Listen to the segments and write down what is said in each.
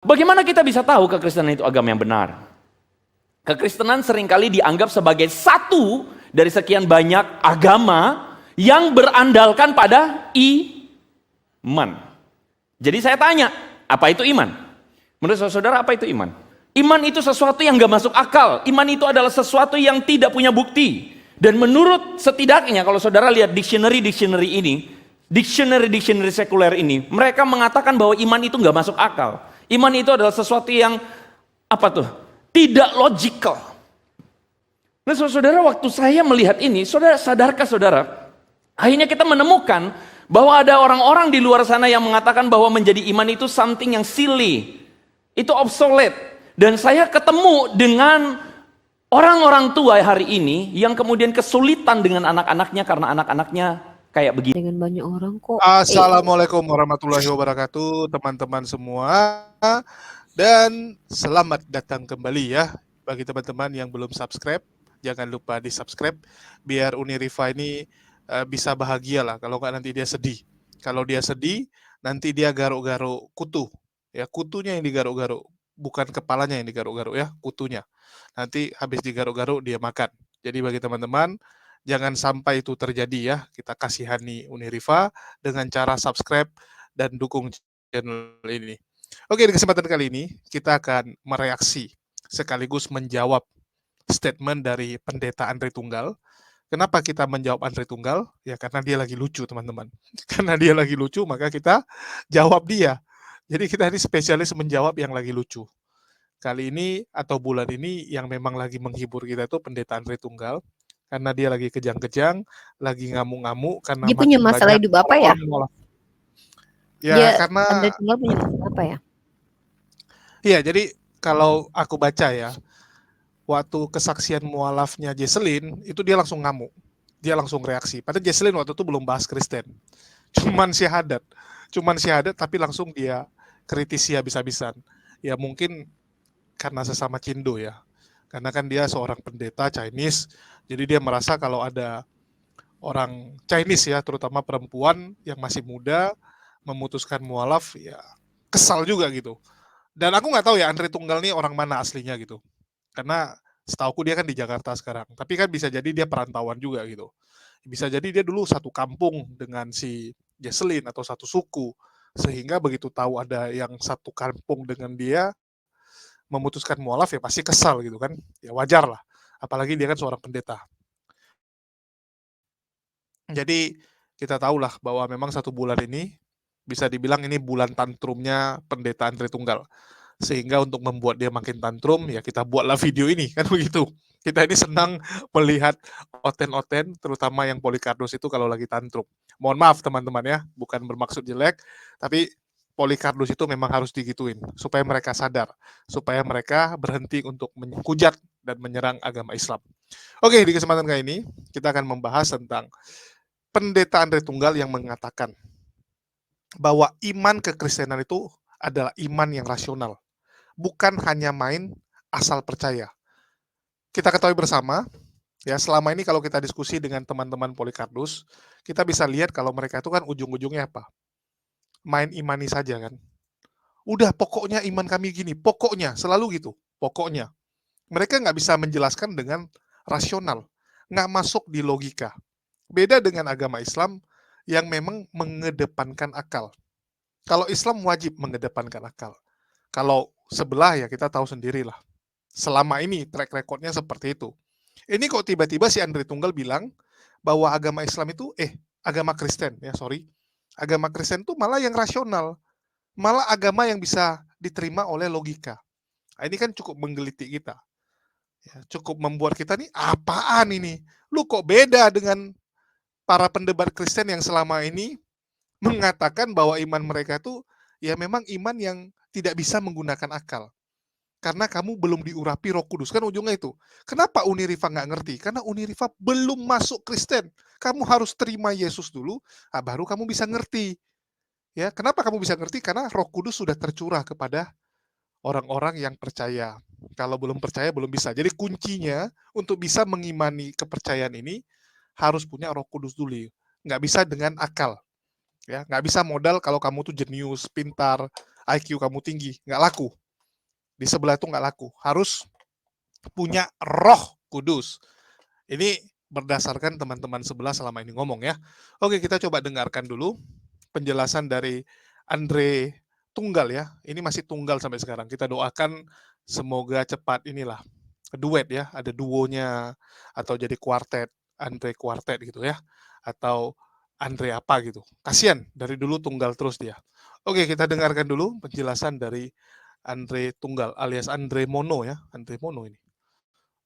Bagaimana kita bisa tahu kekristenan itu agama yang benar? Kekristenan seringkali dianggap sebagai satu dari sekian banyak agama yang berandalkan pada iman. Jadi saya tanya, apa itu iman? Menurut saudara apa itu iman? Iman itu sesuatu yang gak masuk akal. Iman itu adalah sesuatu yang tidak punya bukti. Dan menurut setidaknya kalau saudara lihat dictionary ini, dictionary sekuler ini, mereka mengatakan bahwa iman itu gak masuk akal. Iman itu adalah sesuatu yang tidak logical. Nah saudara, waktu saya melihat ini, saudara sadarkah saudara? Akhirnya kita menemukan bahwa ada orang-orang di luar sana yang mengatakan bahwa menjadi iman itu something yang silly. Itu obsolete. Dan saya ketemu dengan orang-orang tua hari ini yang kemudian kesulitan dengan anak-anaknya karena anak-anaknya kayak begini. Dengan banyak orang kok. Assalamualaikum warahmatullahi wabarakatuh teman-teman semua. Dan selamat datang kembali ya. Bagi teman-teman yang belum subscribe, jangan lupa di subscribe biar Uniriva ini bisa bahagia lah. Kalau nggak nanti dia sedih. Kalau dia sedih, nanti dia garuk-garuk kutu. Ya, kutunya yang digaruk-garuk. Bukan kepalanya yang digaruk-garuk ya, kutunya. Nanti habis digaruk-garuk dia makan. Jadi bagi teman-teman, jangan sampai itu terjadi ya. Kita kasihani Uniriva dengan cara subscribe dan dukung channel ini. Oke, di kesempatan kali ini kita akan mereaksi sekaligus menjawab statement dari Pendeta Andre Tunggal. Kenapa kita menjawab Andre Tunggal? Ya karena dia lagi lucu, teman-teman. Karena dia lagi lucu, maka kita jawab dia. Jadi kita ini spesialis menjawab yang lagi lucu. Kali ini atau bulan ini yang memang lagi menghibur kita itu Pendeta Andre Tunggal. Karena dia lagi kejang-kejang, lagi ngamuk-ngamuk karena Dia punya masalah hidup apa ya? Ya, dia karena Andre Tunggal punya masalah apa ya? Iya, jadi kalau aku baca ya, waktu kesaksian mualafnya Jesselyn, itu dia langsung ngamuk. Dia langsung reaksi. Padahal Jesselyn waktu itu belum bahas Kristen. Cuman syahadat tapi langsung dia kritisi habis-habisan. Ya mungkin karena sesama Cindo ya. Karena kan dia seorang pendeta Chinese, jadi dia merasa kalau ada orang Chinese ya, terutama perempuan yang masih muda memutuskan mualaf, ya kesal juga gitu. Dan aku nggak tahu ya Andre Tunggal nih orang mana aslinya gitu. Karena setauku dia kan di Jakarta sekarang. Tapi kan bisa jadi dia perantauan juga gitu. Bisa jadi dia dulu satu kampung dengan si Jesselyn atau satu suku. Sehingga begitu tahu ada yang satu kampung dengan dia memutuskan mualaf ya pasti kesal gitu kan. Ya wajar lah. Apalagi dia kan seorang pendeta. Jadi kita tahulah bahwa memang satu bulan ini bisa dibilang ini bulan tantrumnya Pendeta Andre Tunggal. Sehingga untuk membuat dia makin tantrum, ya kita buatlah video ini, kan begitu. Kita ini senang melihat oten-oten, terutama yang Polikarpus itu kalau lagi tantrum. Mohon maaf teman-teman ya, bukan bermaksud jelek, tapi Polikarpus itu memang harus digituin, supaya mereka sadar, supaya mereka berhenti untuk menghujat dan menyerang agama Islam. Oke, di kesempatan kali ini, kita akan membahas tentang Pendeta Andre Tunggal yang mengatakan bahwa iman kekristenan itu adalah iman yang rasional. Bukan hanya main asal percaya. Kita ketahui bersama, ya selama ini kalau kita diskusi dengan teman-teman Polikarpus, kita bisa lihat kalau mereka itu kan ujung-ujungnya apa? Main imani saja kan. Udah pokoknya iman kami gini, pokoknya, selalu gitu, pokoknya. Mereka nggak bisa menjelaskan dengan rasional, nggak masuk di logika. Beda dengan agama Islam yang memang mengedepankan akal. Kalau Islam wajib mengedepankan akal. Kalau sebelah ya kita tahu sendirilah. Selama ini track recordnya seperti itu. Ini kok tiba-tiba si Andre Tunggal bilang bahwa agama Islam itu, agama Kristen ya sorry. Agama Kristen itu malah yang rasional. Malah agama yang bisa diterima oleh logika. Nah, ini kan cukup menggelitik kita. Ya, cukup membuat kita nih apaan ini? Lu kok beda dengan para pendebat Kristen yang selama ini mengatakan bahwa iman mereka itu ya memang iman yang tidak bisa menggunakan akal. Karena kamu belum diurapi Roh Kudus. Kan ujungnya itu. Kenapa Uniriva nggak ngerti? Karena Uniriva belum masuk Kristen. Kamu harus terima Yesus dulu, baru kamu bisa ngerti. Ya, kenapa kamu bisa ngerti? Karena Roh Kudus sudah tercurah kepada orang-orang yang percaya. Kalau belum percaya belum bisa. Jadi kuncinya untuk bisa mengimani kepercayaan ini harus punya Roh Kudus dulu. Nggak bisa dengan akal. Ya, nggak bisa modal kalau kamu tuh jenius, pintar, IQ kamu tinggi, nggak laku. Di sebelah itu nggak laku. Harus punya Roh Kudus. Ini berdasarkan teman-teman sebelah selama ini ngomong ya. Oke, kita coba dengarkan dulu penjelasan dari Andre Tunggal ya. Ini masih tunggal sampai sekarang. Kita doakan semoga cepat inilah duet ya, ada duonya atau jadi kuartet, Andre kuartet gitu ya. Atau Andre apa gitu. Kasian, dari dulu tunggal terus dia. Oke, kita dengarkan dulu penjelasan dari Andre Tunggal alias Andre Mono ya. Andre Mono ini.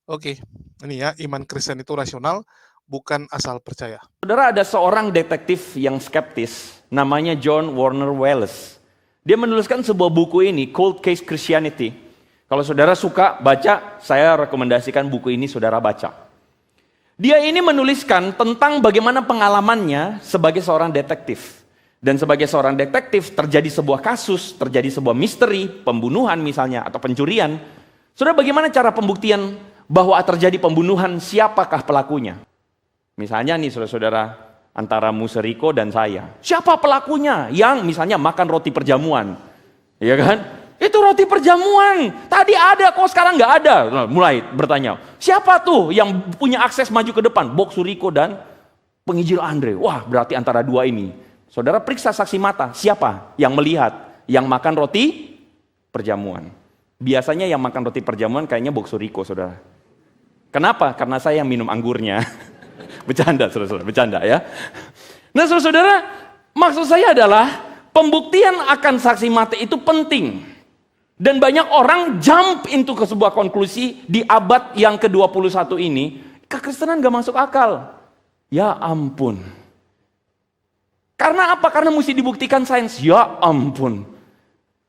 Oke, ini ya, iman Kristen itu rasional, bukan asal percaya. Saudara, ada seorang detektif yang skeptis, namanya John Warner Wallace. Dia menuliskan sebuah buku ini, Cold Case Christianity. Kalau saudara suka baca, saya rekomendasikan buku ini saudara baca. Dia ini menuliskan tentang bagaimana pengalamannya sebagai seorang detektif. Dan sebagai seorang detektif terjadi sebuah kasus, terjadi sebuah misteri, pembunuhan misalnya, atau pencurian. Saudara, bagaimana cara pembuktian bahwa terjadi pembunuhan, siapakah pelakunya? Misalnya nih saudara-saudara, antara Museriko dan saya. Siapa pelakunya yang misalnya makan roti perjamuan? Ya kan? Itu roti perjamuan. Tadi ada kok sekarang nggak ada. Nah, mulai bertanya, siapa tuh yang punya akses maju ke depan? Bok Suriko dan Pengijil Andre. Wah, berarti antara dua ini. Saudara periksa saksi mata, siapa yang melihat yang makan roti perjamuan? Biasanya yang makan roti perjamuan kayaknya Bok Suriko, saudara. Kenapa? Karena saya yang minum anggurnya. Bercanda, saudara-saudara, bercanda ya. Nah, saudara-saudara, maksud saya adalah pembuktian akan saksi mata itu penting. Dan banyak orang jump into ke sebuah konklusi di abad yang ke-21 ini, kekristenan gak masuk akal. Ya ampun. Karena apa? Karena mesti dibuktikan sains. Ya ampun.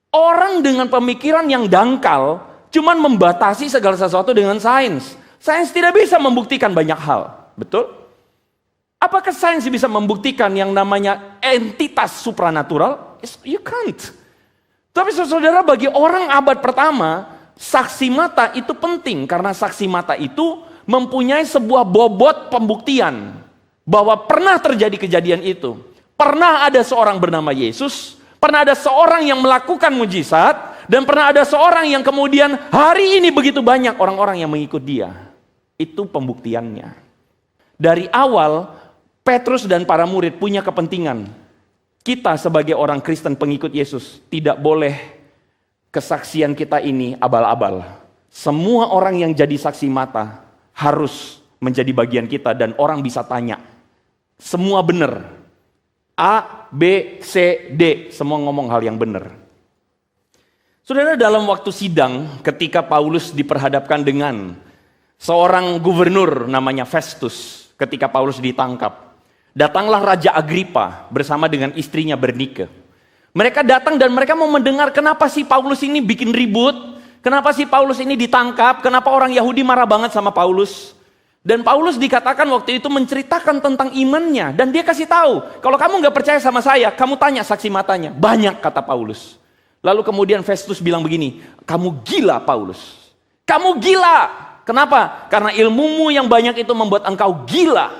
Orang dengan pemikiran yang dangkal cuman membatasi segala sesuatu dengan sains. Sains tidak bisa membuktikan banyak hal. Betul? Apakah sains bisa membuktikan yang namanya entitas supranatural? You can't. Tapi saudara, bagi orang abad pertama, saksi mata itu penting. Karena saksi mata itu mempunyai sebuah bobot pembuktian. Bahwa pernah terjadi kejadian itu. Pernah ada seorang bernama Yesus, pernah ada seorang yang melakukan mujizat, dan pernah ada seorang yang kemudian hari ini begitu banyak orang-orang yang mengikut dia. Itu pembuktiannya. Dari awal, Petrus dan para murid punya kepentingan. Kita sebagai orang Kristen pengikut Yesus tidak boleh kesaksian kita ini abal-abal. Semua orang yang jadi saksi mata harus menjadi bagian kita dan orang bisa tanya. Semua benar. A, B, C, D, semua ngomong hal yang benar. Saudara, dalam waktu sidang ketika Paulus diperhadapkan dengan seorang gubernur namanya Festus, ketika Paulus ditangkap, datanglah Raja Agripa bersama dengan istrinya Bernike. Mereka datang dan mereka mau mendengar kenapa sih Paulus ini bikin ribut, kenapa sih Paulus ini ditangkap, kenapa orang Yahudi marah banget sama Paulus. Dan Paulus dikatakan waktu itu menceritakan tentang imannya. Dan dia kasih tahu, kalau kamu gak percaya sama saya, kamu tanya saksi matanya. Banyak, kata Paulus. Lalu kemudian Festus bilang begini, kamu gila Paulus. Kamu gila. Kenapa? Karena ilmumu yang banyak itu membuat engkau gila.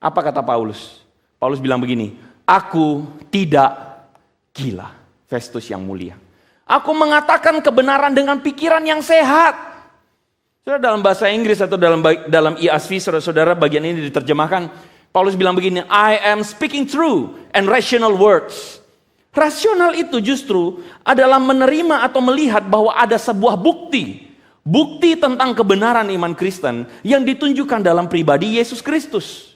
Apa kata Paulus? Paulus bilang begini, aku tidak gila. Festus yang mulia. Aku mengatakan kebenaran dengan pikiran yang sehat. Saudara, dalam bahasa Inggris atau dalam ESV, saudara-saudara, bagian ini diterjemahkan, Paulus bilang begini, I am speaking true and rational words. Rasional itu justru adalah menerima atau melihat bahwa ada sebuah bukti. Bukti tentang kebenaran iman Kristen yang ditunjukkan dalam pribadi Yesus Kristus.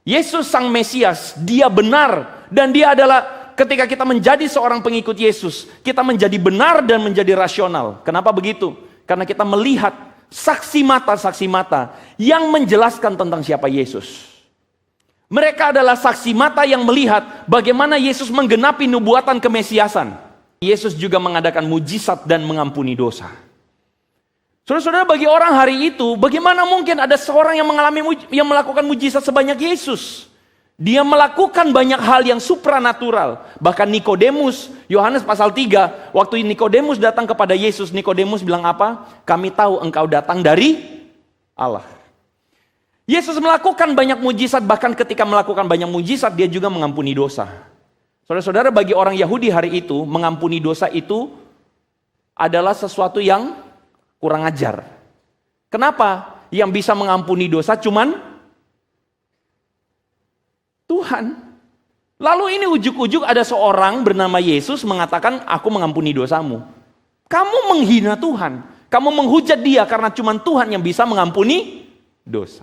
Yesus Sang Mesias, dia benar. Dan dia adalah ketika kita menjadi seorang pengikut Yesus, kita menjadi benar dan menjadi rasional. Kenapa begitu? Karena kita melihat saksi mata yang menjelaskan tentang siapa Yesus. Mereka adalah saksi mata yang melihat bagaimana Yesus menggenapi nubuatan kemesiasan. Yesus juga mengadakan mujizat dan mengampuni dosa. Saudara-saudara, bagi orang hari itu, bagaimana mungkin ada seorang yang melakukan mujizat sebanyak Yesus? Dia melakukan banyak hal yang supranatural. Bahkan Nikodemus, Yohanes pasal 3, waktu Nikodemus datang kepada Yesus, Nikodemus bilang apa? Kami tahu engkau datang dari Allah. Yesus melakukan banyak mujizat, bahkan ketika melakukan banyak mujizat, dia juga mengampuni dosa. Saudara-saudara, bagi orang Yahudi hari itu, mengampuni dosa itu adalah sesuatu yang kurang ajar. Kenapa? Yang bisa mengampuni dosa cuman Tuhan. Lalu ini ujuk-ujuk ada seorang bernama Yesus mengatakan, aku mengampuni dosamu. Kamu menghina Tuhan. Kamu menghujat dia karena cuman Tuhan yang bisa mengampuni dosa.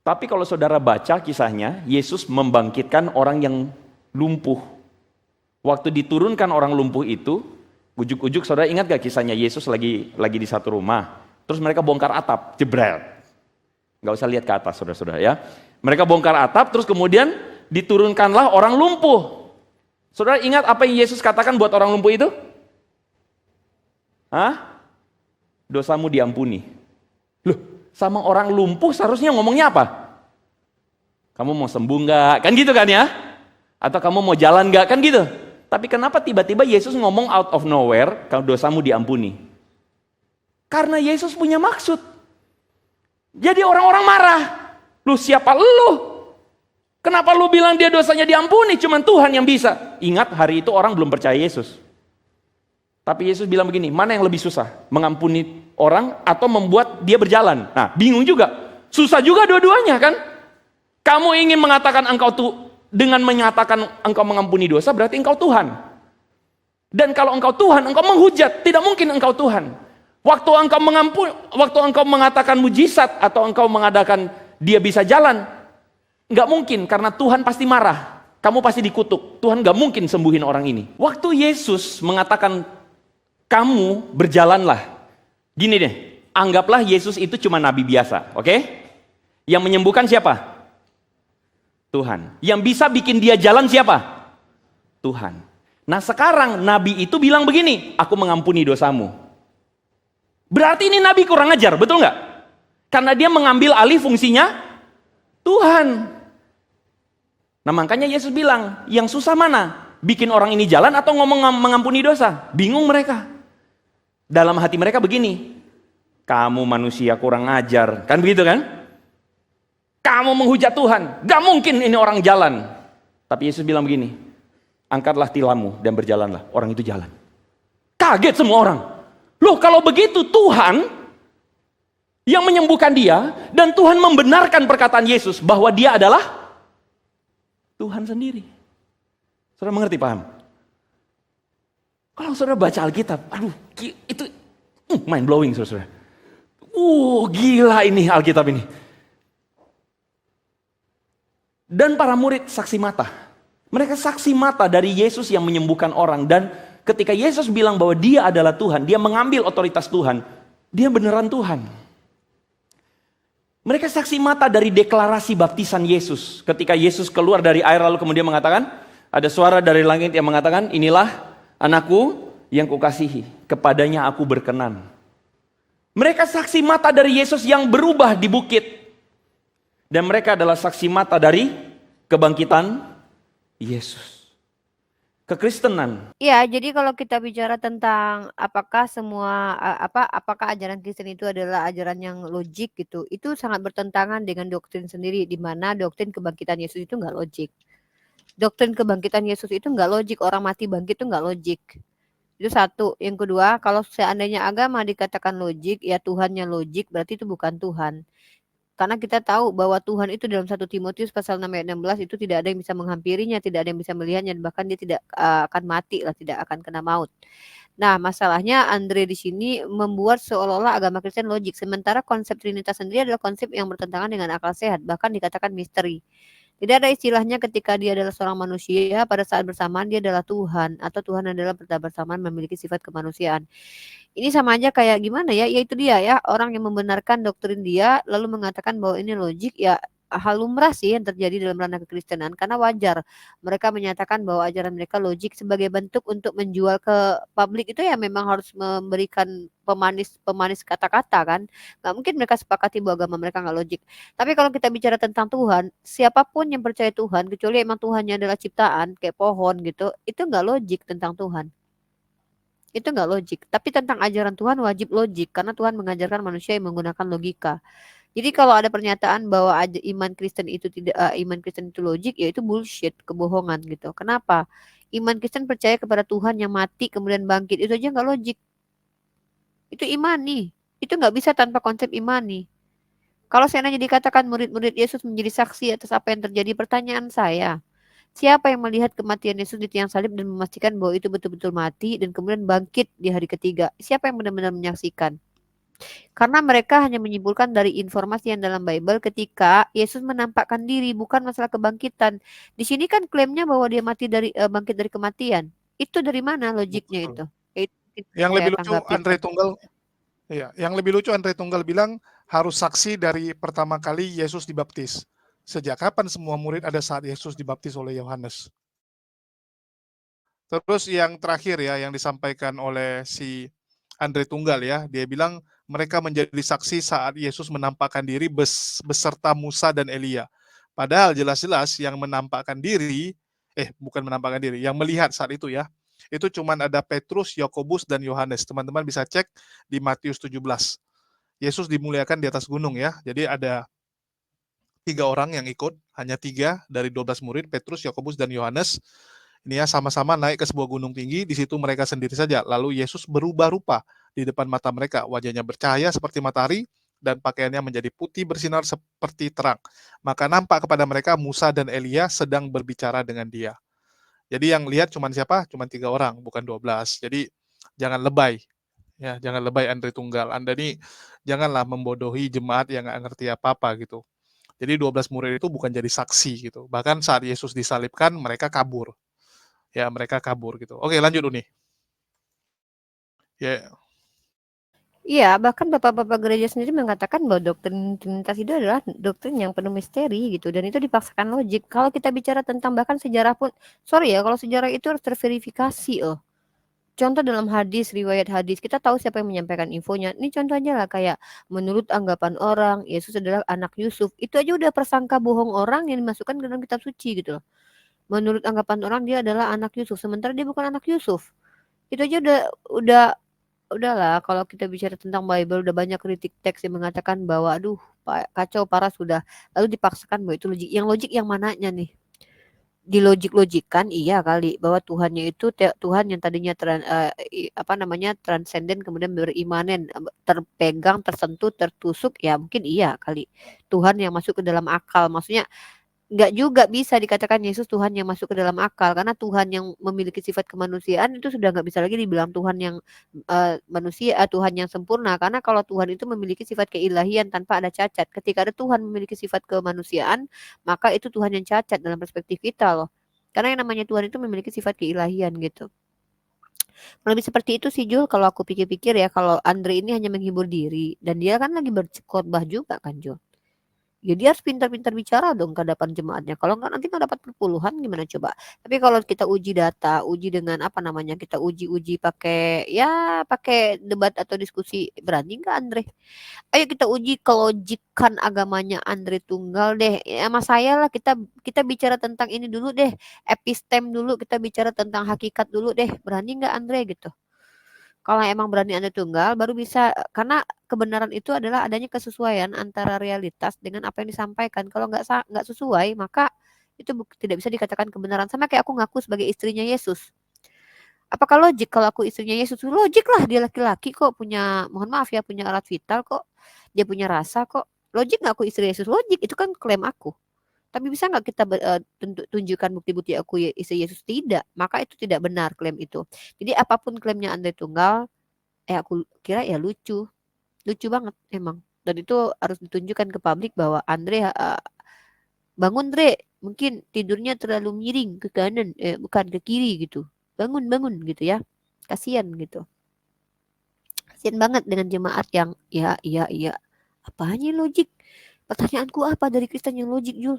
Tapi kalau saudara baca kisahnya, Yesus membangkitkan orang yang lumpuh. Waktu diturunkan orang lumpuh itu, ujuk-ujuk saudara ingat gak kisahnya Yesus lagi di satu rumah. Terus mereka bongkar atap, jebret. Gak usah lihat ke atas saudara-saudara ya. Mereka bongkar atap, terus kemudian diturunkanlah orang lumpuh. Saudara ingat apa yang Yesus katakan buat orang lumpuh itu? Hah? Dosamu diampuni. Loh, sama orang lumpuh seharusnya ngomongnya apa? Kamu mau sembuh gak? Kan gitu kan ya? Atau kamu mau jalan gak? Kan gitu. Tapi kenapa tiba-tiba Yesus ngomong out of nowhere, kalau dosamu diampuni? Karena Yesus punya maksud. Jadi orang-orang marah. Lu siapa lu? Kenapa lu bilang dia dosanya diampuni? Cuman Tuhan yang bisa. Ingat hari itu orang belum percaya Yesus. Tapi Yesus bilang begini, mana yang lebih susah? Mengampuni orang atau membuat dia berjalan? Nah, bingung juga. Susah juga dua-duanya kan? Kamu ingin mengatakan dengan menyatakan engkau mengampuni dosa, berarti engkau Tuhan. Dan kalau engkau Tuhan, engkau menghujat. Tidak mungkin engkau Tuhan. Waktu engkau mengatakan mujizat atau engkau mengadakan dia bisa jalan, nggak mungkin karena Tuhan pasti marah. Kamu pasti dikutuk. Tuhan nggak mungkin sembuhin orang ini. Waktu Yesus mengatakan kamu berjalanlah. Gini deh, anggaplah Yesus itu cuma nabi biasa, oke? Yang menyembuhkan siapa? Tuhan. Yang bisa bikin dia jalan siapa? Tuhan. Nah sekarang nabi itu bilang begini, aku mengampuni dosamu. Berarti ini nabi kurang ajar, betul nggak? Karena dia mengambil alih fungsinya Tuhan. Nah makanya Yesus bilang, yang susah mana? Bikin orang ini jalan atau ngomong mengampuni dosa? Bingung mereka. Dalam hati mereka begini, kamu manusia kurang ajar. Kan begitu kan? Kamu menghujat Tuhan, gak mungkin ini orang jalan. Tapi Yesus bilang begini, angkatlah tilammu dan berjalanlah. Orang itu jalan. Kaget semua orang. Loh kalau begitu Tuhan yang menyembuhkan dia, dan Tuhan membenarkan perkataan Yesus bahwa dia adalah Tuhan sendiri. Saudara mengerti, paham? Kalau saudara baca Alkitab, aduh itu mind blowing saudara. Gila ini Alkitab ini. Dan para murid saksi mata. Mereka saksi mata dari Yesus yang menyembuhkan orang. Dan ketika Yesus bilang bahwa dia adalah Tuhan, dia mengambil otoritas Tuhan, dia beneran Tuhan. Mereka saksi mata dari deklarasi baptisan Yesus. Ketika Yesus keluar dari air lalu kemudian mengatakan, ada suara dari langit yang mengatakan, inilah anakku yang kukasihi, kepadanya aku berkenan. Mereka saksi mata dari Yesus yang berubah di bukit. Dan mereka adalah saksi mata dari kebangkitan Yesus. Kekristenan. Ya, jadi kalau kita bicara tentang apakah apakah ajaran Kristen itu adalah ajaran yang logik gitu, itu sangat bertentangan dengan doktrin sendiri, di mana doktrin kebangkitan Yesus itu nggak logik. Doktrin kebangkitan Yesus itu nggak logik, orang mati bangkit itu nggak logik. Itu satu. Yang kedua, kalau seandainya agama dikatakan logik, ya Tuhannya logik, berarti itu bukan Tuhan. Karena kita tahu bahwa Tuhan itu dalam 1 Timotius pasal 6 ayat 16 itu tidak ada yang bisa menghampirinya, tidak ada yang bisa melihatnya, bahkan dia tidak akan mati lah, tidak akan kena maut. Nah, masalahnya Andre di sini membuat seolah-olah agama Kristen logik, sementara konsep Trinitas sendiri adalah konsep yang bertentangan dengan akal sehat, bahkan dikatakan misteri. Tidak ada istilahnya ketika dia adalah seorang manusia, pada saat bersamaan dia adalah Tuhan, atau Tuhan adalah pada bersamaan memiliki sifat kemanusiaan. Ini sama aja kayak gimana ya, yaitu dia ya, orang yang membenarkan doktrin dia, lalu mengatakan bahwa ini logik, ya hal lumrah sih yang terjadi dalam ranah kekristenan, karena wajar mereka menyatakan bahwa ajaran mereka logik sebagai bentuk untuk menjual ke publik, itu ya memang harus memberikan pemanis kata-kata kan. Nggak mungkin mereka sepakati bahwa agama mereka nggak logik. Tapi kalau kita bicara tentang Tuhan, siapapun yang percaya Tuhan, kecuali emang Tuhannya adalah ciptaan kayak pohon gitu, itu nggak logik tentang Tuhan. Itu nggak logik. Tapi tentang ajaran Tuhan wajib logik, karena Tuhan mengajarkan manusia yang menggunakan logika. Jadi kalau ada pernyataan bahwa iman Kristen itu iman Kristen itu logik, ya itu bullshit, kebohongan gitu. Kenapa? Iman Kristen percaya kepada Tuhan yang mati kemudian bangkit, itu aja nggak logik. Itu imani. Itu nggak bisa tanpa konsep imani. Kalau seandainya dikatakan murid-murid Yesus menjadi saksi atas apa yang terjadi, pertanyaan saya, siapa yang melihat kematian Yesus di tiang salib dan memastikan bahwa itu betul-betul mati dan kemudian bangkit di hari ketiga? Siapa yang benar-benar menyaksikan? Karena mereka hanya menyimpulkan dari informasi yang dalam Bible ketika Yesus menampakkan diri, bukan masalah kebangkitan. Di sini kan klaimnya bahwa dia bangkit dari kematian. Itu dari mana logiknya Betul. itu? Itu Yang saya lebih lucu tanggapin. Andre Tunggal, iya, yang lebih lucu Andre Tunggal bilang harus saksi dari pertama kali Yesus dibaptis. Sejak kapan semua murid ada saat Yesus dibaptis oleh Yohanes? Terus yang terakhir ya, yang disampaikan oleh si Andre Tunggal ya, dia bilang mereka menjadi saksi saat Yesus menampakkan diri beserta Musa dan Elia. Padahal jelas-jelas yang menampakkan diri, bukan menampakkan diri, yang melihat saat itu ya, itu cuma ada Petrus, Yakobus, dan Yohanes. Teman-teman bisa cek di Matius 17. Yesus dimuliakan di atas gunung ya, jadi ada 3 orang yang ikut, hanya 3 dari 12 murid, Petrus, Yakobus, dan Yohanes. Ini ya, sama-sama naik ke sebuah gunung tinggi, di situ mereka sendiri saja. Lalu Yesus berubah rupa di depan mata mereka, wajahnya bercahaya seperti matahari, dan pakaiannya menjadi putih bersinar seperti terang. Maka nampak kepada mereka Musa dan Elia sedang berbicara dengan dia. Jadi yang lihat cuma siapa? Cuma 3 orang, bukan 12. Jadi jangan lebay. Ya, jangan lebay Andre Tunggal. Anda ini janganlah membodohi jemaat yang nggak ngerti apa-apa gitu. Jadi 12 murid itu bukan jadi saksi gitu. Bahkan saat Yesus disalibkan, mereka kabur. Ya, mereka kabur gitu. Oke, lanjut Uni. Ya, Iya, bahkan bapak-bapak gereja sendiri mengatakan bahwa doktrin Trinitas itu adalah doktrin yang penuh misteri gitu, dan itu dipaksakan logik. Kalau kita bicara tentang bahkan sejarah pun, sorry ya, kalau sejarah itu harus terverifikasi loh. Contoh dalam hadis, riwayat hadis, kita tahu siapa yang menyampaikan infonya. Ini contohnya lah kayak menurut anggapan orang, Yesus adalah anak Yusuf. Itu aja udah persangka bohong orang yang dimasukkan ke dalam kitab suci gitu loh. Menurut anggapan orang dia adalah anak Yusuf, sementara dia bukan anak Yusuf. Itu aja udah udahlah, kalau kita bicara tentang Bible udah banyak kritik teks yang mengatakan bahwa aduh kacau parah sudah, lalu dipaksakan bahwa itu logik. Yang logik yang mananya nih? Dilogik-logikkan iya kali bahwa Tuhannya itu Tuhan yang tadinya transenden kemudian berimanen, terpegang, tersentuh, tertusuk, ya mungkin iya kali. Tuhan yang masuk ke dalam akal, maksudnya nggak juga bisa dikatakan Yesus Tuhan yang masuk ke dalam akal, karena Tuhan yang memiliki sifat kemanusiaan itu sudah nggak bisa lagi dibilang Tuhan yang Tuhan yang sempurna, karena kalau Tuhan itu memiliki sifat keilahian tanpa ada cacat. Ketika ada Tuhan memiliki sifat kemanusiaan, maka itu Tuhan yang cacat dalam perspektif kita loh. Karena yang namanya Tuhan itu memiliki sifat keilahian gitu. Lebih seperti itu sih Jul, kalau aku pikir-pikir ya, kalau Andre ini hanya menghibur diri dan dia kan lagi berkhotbah juga kan Jul. Ya dia harus pintar-pintar bicara dong ke hadapan jemaatnya. Kalau enggak nanti nggak dapat perpuluhan gimana coba. Tapi kalau kita uji data, uji dengan apa namanya, kita uji pakai debat atau diskusi, berani nggak Andre? Ayo kita uji kelojikan agamanya Andre Tunggal deh. Ya sama saya lah, kita kita bicara tentang ini dulu deh, epistem dulu, kita bicara tentang hakikat dulu deh. Berani nggak Andre gitu? Kalau emang berani Anda tunggal, baru bisa, karena kebenaran itu adalah adanya kesesuaian antara realitas dengan apa yang disampaikan. Kalau nggak sesuai, maka itu tidak bisa dikatakan kebenaran. Sama kayak aku ngaku sebagai istrinya Yesus. Apakah logik kalau aku istrinya Yesus? Logik lah, dia laki-laki kok, punya, mohon maaf ya, punya alat vital kok, dia punya rasa kok. Logik nggak aku istri Yesus? Logik, itu kan klaim aku. Tapi bisa nggak kita tunjukkan bukti-bukti aku istri Yesus? Tidak, maka itu tidak benar klaim itu. Jadi apapun klaimnya Anda tunggal, aku kira ya lucu. Lucu banget emang. Dan itu harus ditunjukkan ke publik bahwa Andre, bangun Dre, mungkin tidurnya terlalu miring ke kanan, bukan ke kiri gitu. Bangun, bangun gitu ya. Kasihan gitu. Kasihan banget dengan jemaat yang iya. Apanya logik? Pertanyaanku apa dari Kristen yang logik, Jul?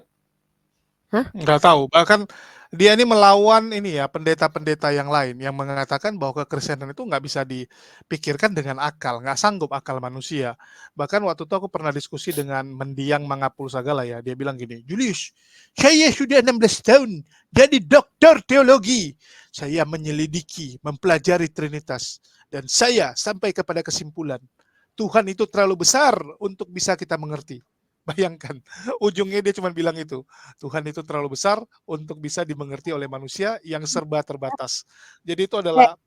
Hah? nggak tahu. Bahkan dia ini melawan ini ya, pendeta-pendeta yang lain yang mengatakan bahwa kekristenan itu nggak bisa dipikirkan dengan akal, nggak sanggup akal manusia. Bahkan waktu itu aku pernah diskusi dengan mendiang Mangapul Sagala ya, dia bilang gini, Julius, saya sudah 16 tahun jadi doktor teologi. Saya menyelidiki, mempelajari Trinitas, dan saya sampai kepada kesimpulan, Tuhan itu terlalu besar untuk bisa kita mengerti. Bayangkan, ujungnya dia cuma bilang itu. Tuhan itu terlalu besar untuk bisa dimengerti oleh manusia yang serba terbatas. Jadi itu Eh, adalah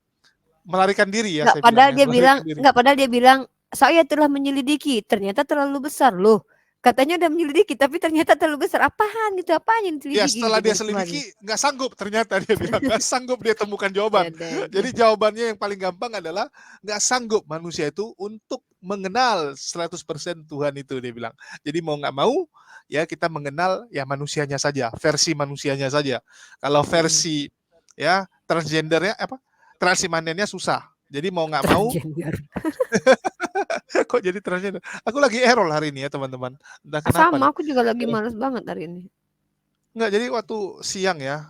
melarikan diri ya, Nggak, saya bilang padahal ya, dia bilang, melarikan diri. nggak, padahal dia bilang, saya telah menyelidiki, ternyata terlalu besar loh. Katanya udah menyelidiki, tapi ternyata terlalu besar. Apaan gitu, apaan yang Ya diselidiki setelah gitu dia dari Tuhan? selidiki nggak sanggup, ternyata dia bilang nggak sanggup dia temukan jawaban. Ada. Jadi jawabannya yang paling gampang adalah nggak sanggup manusia itu untuk mengenal 100% Tuhan itu, dia bilang. Jadi mau nggak mau ya kita mengenal ya manusianya saja, versi manusianya saja. Kalau versi ya transgendernya apa? Transimandennya susah. Jadi mau nggak mau Transgender. kok jadi transgender. Aku lagi error hari ini ya teman-teman. Entah Ah, kenapa sama, nih. aku juga lagi males banget hari ini. Enggak, jadi waktu siang ya,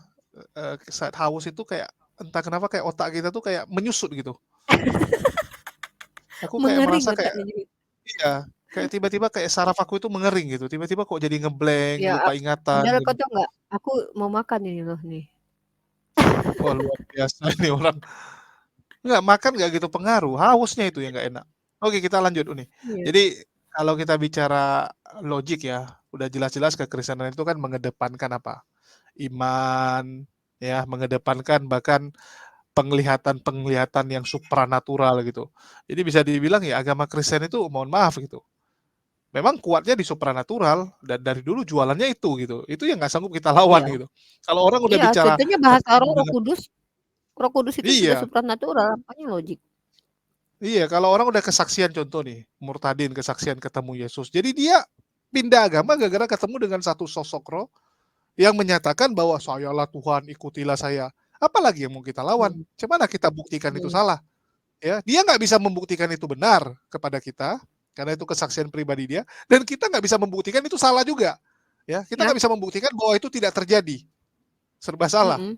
saat haus itu kayak entah kenapa kayak otak kita tuh kayak menyusut gitu. Aku kayak Mengering merasa kayak otaknya jadi. iya, kayak tiba-tiba kayak saraf aku itu mengering gitu. Tiba-tiba kok jadi ngeblank, Ya, lupa ingatan padahal gitu. kau tau nggak? Aku mau makan ini loh nih. Wah, luar biasa ini orang. Enggak, makan nggak gitu pengaruh, hausnya itu yang nggak enak. Oke, kita lanjut nih. Iya. Jadi kalau kita bicara logik ya, udah jelas-jelas kekristenan itu kan mengedepankan apa? Iman, ya, mengedepankan bahkan penglihatan-penglihatan yang supranatural gitu. Jadi bisa dibilang ya agama Kristen itu mohon maaf gitu. Memang kuatnya di supranatural dan dari dulu jualannya itu gitu. Itu yang nggak sanggup kita lawan Iya. gitu. Kalau orang udah Iya, bicara contohnya bahasa ketemu Roh, Roh dengan Kudus. Roh Kudus itu juga iya, supranatural, makanya logik. iya kalau orang udah kesaksian contoh nih, murtadin kesaksian ketemu Yesus. Jadi dia pindah agama gara-gara ketemu dengan satu sosok roh yang menyatakan bahwa sayalah Tuhan, ikutilah saya. Apalagi yang mau kita lawan? Hmm. Gimana kita buktikan itu Hmm. salah? Ya, dia nggak bisa membuktikan itu benar kepada kita karena itu kesaksian pribadi dia, dan kita nggak bisa membuktikan itu salah juga. Ya, kita Ya. nggak bisa membuktikan bahwa itu tidak terjadi, serba salah. Mm-mm.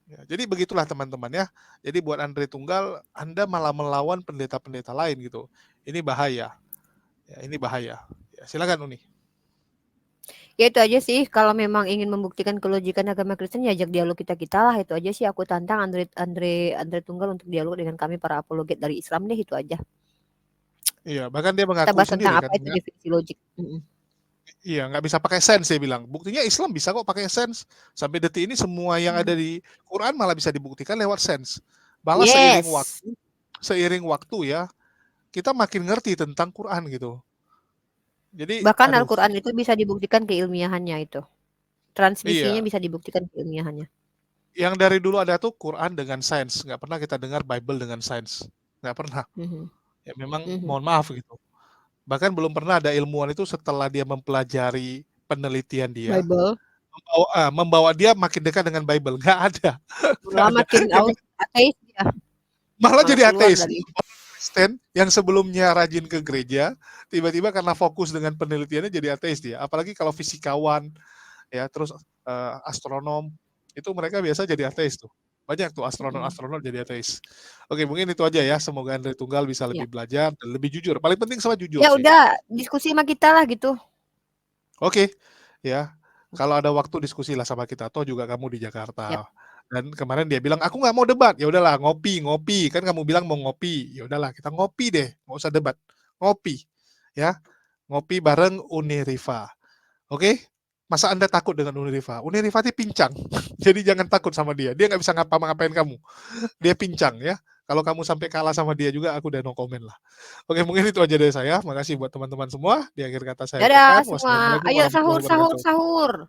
Ya, jadi begitulah teman-teman ya. Jadi buat Andre Tunggal, Anda malah melawan pendeta-pendeta lain gitu. Ini bahaya. Ya, ini bahaya. Ya, silakan Uni. Ya itu aja sih, kalau memang ingin membuktikan kelojikan agama Kristen ya ajak dialog kita lah, itu aja sih aku tantang Andre Tunggal untuk dialog dengan kami para apologet dari Islam deh, itu aja. Iya, bahkan dia Kita mengaku bahas sendiri tentang kan. apa itu definisi logik. Iya, nggak bisa pakai sense dia bilang. Buktinya Islam bisa kok pakai sense. Sampai detik ini semua yang ada di Quran malah bisa dibuktikan lewat sense. Malah Yes. seiring waktu ya, kita makin ngerti tentang Quran gitu. Jadi, Bahkan aduh, Al-Quran itu bisa dibuktikan keilmiahannya itu. Transmisinya iya. bisa dibuktikan keilmiahannya. Yang dari dulu ada tuh Quran dengan sains. Nggak pernah kita dengar Bible dengan sains. Nggak pernah. Ya memang mohon maaf gitu. Bahkan belum pernah ada ilmuwan itu setelah dia mempelajari penelitian dia, Bible. membawa dia makin dekat dengan Bible. Nggak ada. Malah makin ateis ya. Malah jadi keluar ateis. dari Kristen yang sebelumnya rajin ke gereja, tiba-tiba karena fokus dengan penelitiannya jadi ateis dia. Apalagi kalau fisikawan, ya terus astronom, itu mereka biasa jadi ateis tuh. Banyak tuh astronom jadi ateis. Oke, mungkin itu aja ya. Semoga Andre Tunggal bisa lebih belajar dan lebih jujur. Paling penting sama jujur Ya sih. udah, diskusi sama kita lah gitu. Oke, ya. Kalau ada waktu diskusilah sama kita. Toh juga kamu di Jakarta. Yap. Dan kemarin dia bilang aku nggak mau debat. Ya udahlah, ngopi. Kan kamu bilang mau ngopi. Ya udahlah, kita ngopi deh. Nggak usah debat. Ngopi, ya. Ngopi bareng Uni Rifa. Oke? Masa Anda takut dengan Uni Rifa? Uni Rifa itu pincang. Jadi jangan takut sama dia. Dia nggak bisa ngapa-ngapain kamu. Dia pincang ya. Kalau kamu sampai kalah sama dia juga, aku udah no comment lah. Oke, mungkin itu aja dari saya. Makasih buat teman-teman semua. Di akhir kata saya Dadah ucapkan semua. Ayo sahur.